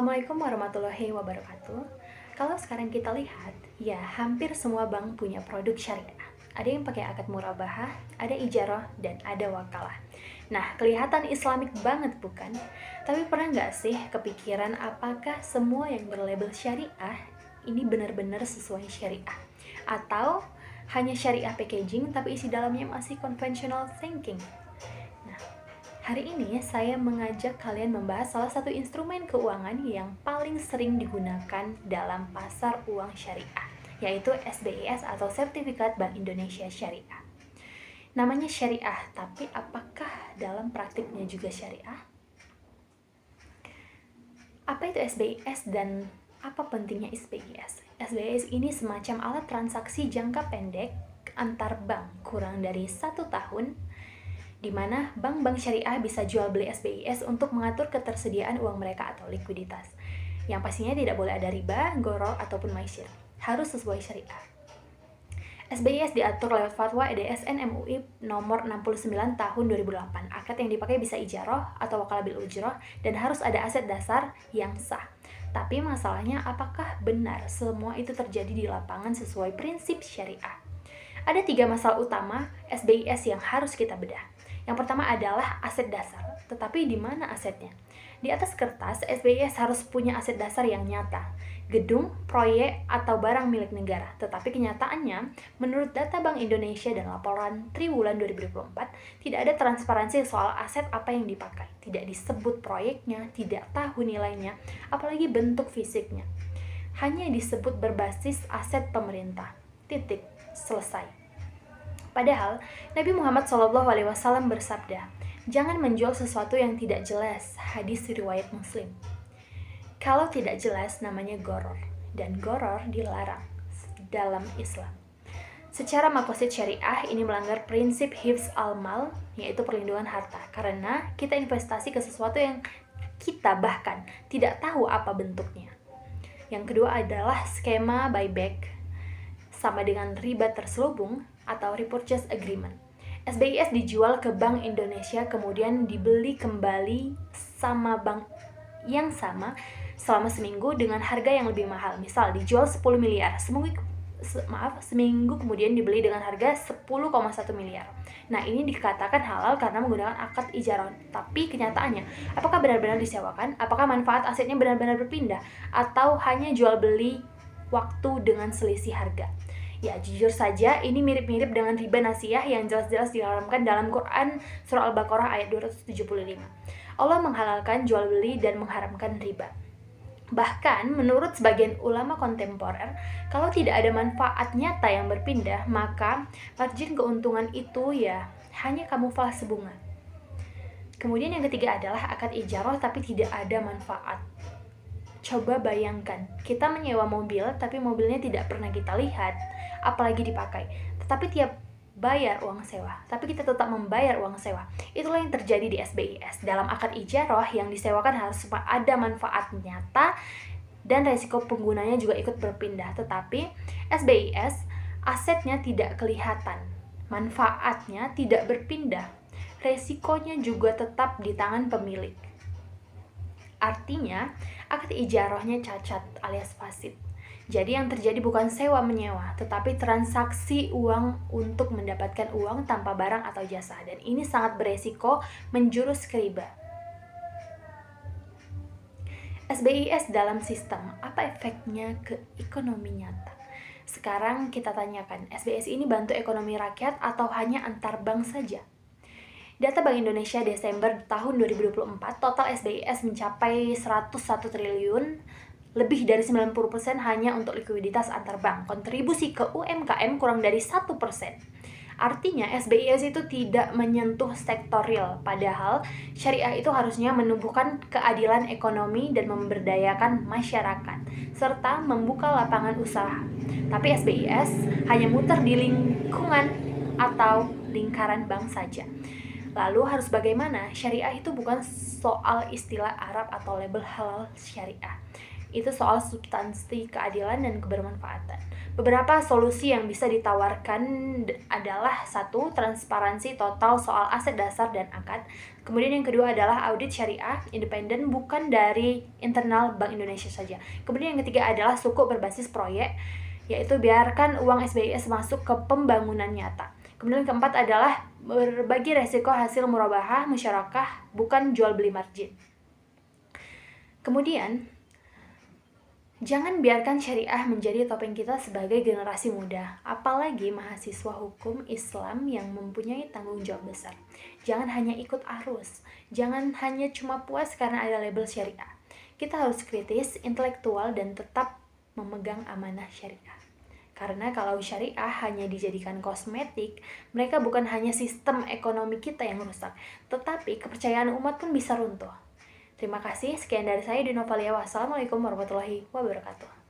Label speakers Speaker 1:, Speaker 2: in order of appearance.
Speaker 1: Assalamualaikum warahmatullahi wabarakatuh. Kalau sekarang kita lihat, ya hampir semua bank punya produk syariah. Ada yang pakai akad murabahah, ada ijarah, dan ada wakalah. Nah, kelihatan islamik banget bukan? Tapi pernah nggak sih kepikiran apakah semua yang berlabel syariah ini benar-benar sesuai syariah? Atau hanya syariah packaging tapi isi dalamnya masih conventional thinking? Hari ini saya mengajak kalian membahas salah satu instrumen keuangan yang paling sering digunakan dalam pasar uang syariah, yaitu SBIS atau Sertifikat Bank Indonesia Syariah. Namanya syariah, tapi apakah dalam praktiknya juga syariah? Apa itu SBIS dan apa pentingnya SBIS? SBIS ini semacam alat transaksi jangka pendek antar bank kurang dari 1 tahun, di mana bank-bank syariah bisa jual beli SBIS untuk mengatur ketersediaan uang mereka atau likuiditas. Yang pastinya tidak boleh ada riba, gharar, ataupun maisir. Harus sesuai syariah. SBIS diatur lewat Fatwa EDSN MUI nomor 69 tahun 2008. Akad yang dipakai bisa ijarah atau wakalah bil ujrah dan harus ada aset dasar yang sah. Tapi masalahnya apakah benar semua itu terjadi di lapangan sesuai prinsip syariah? Ada 3 masalah utama SBIS yang harus kita bedah. Yang pertama adalah aset dasar, tetapi di mana asetnya? Di atas kertas, SBIS harus punya aset dasar yang nyata, gedung, proyek, atau barang milik negara. Tetapi kenyataannya, menurut data Bank Indonesia dan laporan triwulan 2024, tidak ada transparansi soal aset apa yang dipakai. Tidak disebut proyeknya, tidak tahu nilainya, apalagi bentuk fisiknya. Hanya disebut berbasis aset pemerintah. Titik, selesai. Padahal, Nabi Muhammad SAW bersabda, jangan menjual sesuatu yang tidak jelas, hadis riwayat Muslim. Kalau tidak jelas namanya gharar, dan gharar dilarang dalam Islam. Secara maqasid syariah, ini melanggar prinsip hifz al-mal, yaitu perlindungan harta, karena kita investasi ke sesuatu yang kita bahkan tidak tahu apa bentuknya. Yang kedua adalah skema buyback, sama dengan riba terselubung atau repurchase agreement. SBIS dijual ke Bank Indonesia kemudian dibeli kembali sama bank yang sama selama seminggu dengan harga yang lebih mahal. Misal dijual 10 miliar, seminggu kemudian dibeli dengan harga 10,1 miliar. Nah, ini dikatakan halal karena menggunakan akad ijarah. Tapi kenyataannya, apakah benar-benar disewakan? Apakah manfaat asetnya benar-benar berpindah? Atau hanya jual beli waktu dengan selisih harga? Ya, jujur saja ini mirip-mirip dengan riba nasiyah yang jelas-jelas diharamkan dalam Quran surah Al-Baqarah ayat 275. Allah menghalalkan jual beli dan mengharamkan riba. Bahkan menurut sebagian ulama kontemporer, kalau tidak ada manfaat nyata yang berpindah, maka margin keuntungan itu ya hanya kamuflase bunga. Kemudian yang ketiga adalah akad ijarah tapi tidak ada manfaat. Coba bayangkan, kita menyewa mobil tapi mobilnya tidak pernah kita lihat, apalagi dipakai. Tetapi tiap bayar uang sewa, tapi kita tetap membayar uang sewa. Itulah yang terjadi di SBIS. Dalam akad ijarah yang disewakan harus ada manfaat nyata dan resiko penggunanya juga ikut berpindah. Tetapi SBIS asetnya tidak kelihatan, manfaatnya tidak berpindah, resikonya juga tetap di tangan pemilik. Artinya, akad ijarahnya cacat alias fasid. Jadi yang terjadi bukan sewa-menyewa, tetapi transaksi uang untuk mendapatkan uang tanpa barang atau jasa. Dan ini sangat beresiko menjurus ke riba. SBIS dalam sistem, apa efeknya ke ekonomi nyata? Sekarang kita tanyakan, SBIS ini bantu ekonomi rakyat atau hanya antar bank saja? Data Bank Indonesia Desember tahun 2024, total SBIS mencapai 101 triliun, lebih dari 90% hanya untuk likuiditas antar bank. Kontribusi ke UMKM kurang dari 1%. Artinya SBIS itu tidak menyentuh sektor real, padahal syariah itu harusnya menumbuhkan keadilan ekonomi dan memberdayakan masyarakat, serta membuka lapangan usaha. Tapi SBIS hanya muter di lingkungan atau lingkaran bank saja. Lalu harus bagaimana? Syariah itu bukan soal istilah Arab atau label halal syariah. itu soal substansi keadilan dan kebermanfaatan. Beberapa solusi yang bisa ditawarkan adalah: 1. Transparansi total soal aset dasar dan akad. Kemudian yang kedua adalah audit syariah independen bukan dari internal Bank Indonesia saja. Kemudian yang ketiga adalah sukuk berbasis proyek, yaitu biarkan uang SBIS masuk ke pembangunan nyata. Kemudian yang keempat adalah berbagi resiko hasil murabahah musyarakah, bukan jual beli margin. Kemudian, jangan biarkan syariah menjadi topeng kita sebagai generasi muda, apalagi mahasiswa hukum Islam yang mempunyai tanggung jawab besar. Jangan hanya ikut arus, jangan hanya cuma puas karena ada label syariah. Kita harus kritis, intelektual, dan tetap memegang amanah syariah. Karena kalau syariah hanya dijadikan kosmetik, mereka bukan hanya sistem ekonomi kita yang rusak, tetapi kepercayaan umat pun bisa runtuh. Terima kasih, sekian dari saya Dinovalia. Wassalamualaikum warahmatullahi wabarakatuh.